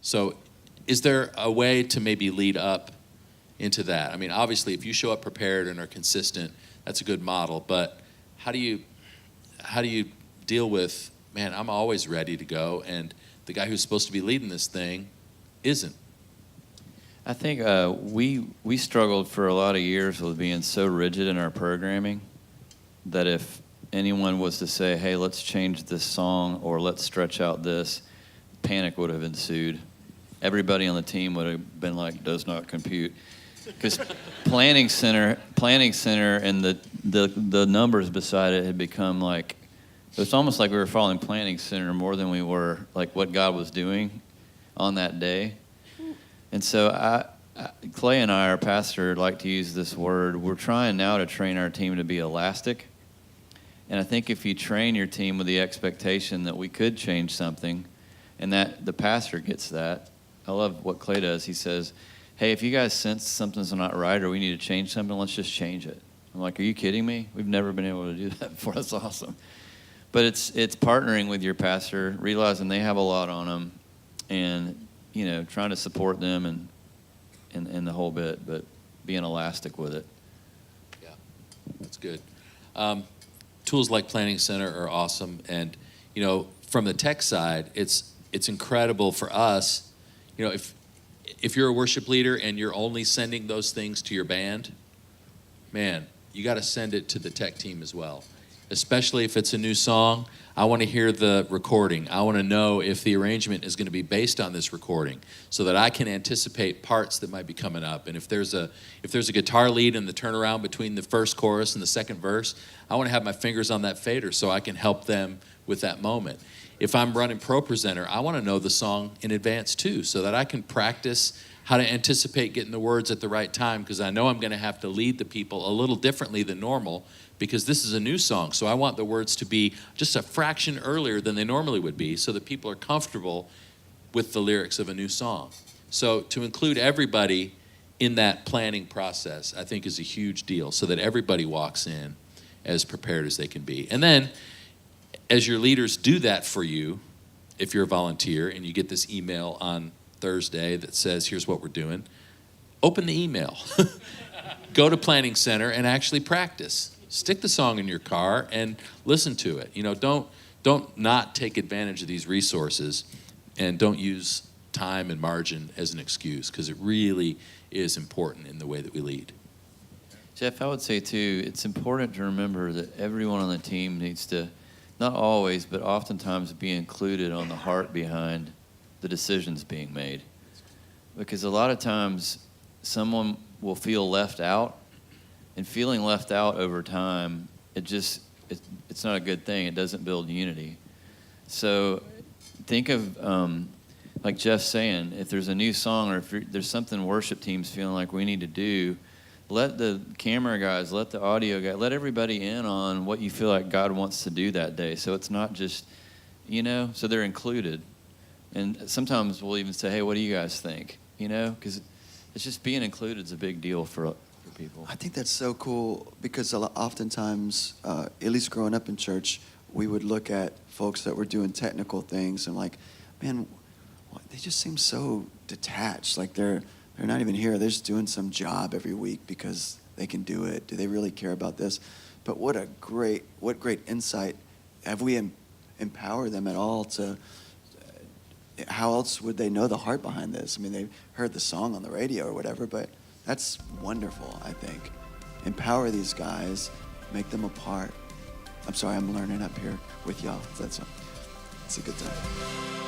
So is there a way to maybe lead up into that? I mean, obviously, if you show up prepared and are consistent, that's a good model. But how do you deal with, man, I'm always ready to go, and the guy who's supposed to be leading this thing isn't? I think we struggled for a lot of years with being so rigid in our programming that if anyone was to say, hey, let's change this song or let's stretch out this, panic would have ensued. Everybody on the team would have been like, does not compute. Because planning center and the numbers beside it had become like, it's almost like we were following planning center more than we were like what God was doing on that day. And so Clay and I, our pastor, like to use this word. We're trying now to train our team to be elastic. And I think if you train your team with the expectation that we could change something, and that the pastor gets that. I love what Clay does. He says, hey, if you guys sense something's not right or we need to change something, let's just change it. I'm like, are you kidding me? We've never been able to do that before. That's awesome. But it's partnering with your pastor, realizing they have a lot on them, and trying to support them and the whole bit, but being elastic with it. Yeah, that's good. Tools like Planning Center are awesome, and from the tech side, it's incredible for us. If you're a worship leader and you're only sending those things to your band, man, you got to send it to the tech team as well. Especially if it's a new song, I want to hear the recording. I want to know if the arrangement is going to be based on this recording, so that I can anticipate parts that might be coming up. And if there's a guitar lead and the turnaround between the first chorus and the second verse, I want to have my fingers on that fader so I can help them with that moment. If I'm running Pro Presenter, I want to know the song in advance too, so that I can practice how to anticipate getting the words at the right time, because I know I'm going to have to lead the people a little differently than normal, because this is a new song. So I want the words to be just a fraction earlier than they normally would be, so that people are comfortable with the lyrics of a new song. So to include everybody in that planning process, I think is a huge deal, so that everybody walks in as prepared as they can be. And then, as your leaders do that for you, if you're a volunteer and you get this email on Thursday that says, here's what we're doing, open the email. Go to Planning Center and actually practice. Stick the song in your car and listen to it. Don't not take advantage of these resources, and don't use time and margin as an excuse, because it really is important in the way that we lead. Jeff, I would say too, it's important to remember that everyone on the team needs to, not always, but oftentimes be included on the heart behind the decisions being made. Because a lot of times someone will feel left out, and feeling left out over time, it's not a good thing. It doesn't build unity. So think of, like Jeff's saying, if there's a new song or if there's something worship team's feeling like we need to do, let the camera guys, let the audio guys, let everybody in on what you feel like God wants to do that day. So it's not just, so they're included. And sometimes we'll even say, hey, what do you guys think? Because it's just being included is a big deal for people. I think that's so cool, because oftentimes, at least growing up in church, we would look at folks that were doing technical things and like, man, they just seem so detached. Like they're not even here. They're just doing some job every week because they can do it. Do they really care about this? But what great insight. Have we empowered them at all to, how else would they know the heart behind this? I mean, they heard the song on the radio or whatever, but that's wonderful, I think. Empower these guys, make them a part. I'm sorry, I'm learning up here with y'all. It's a good time.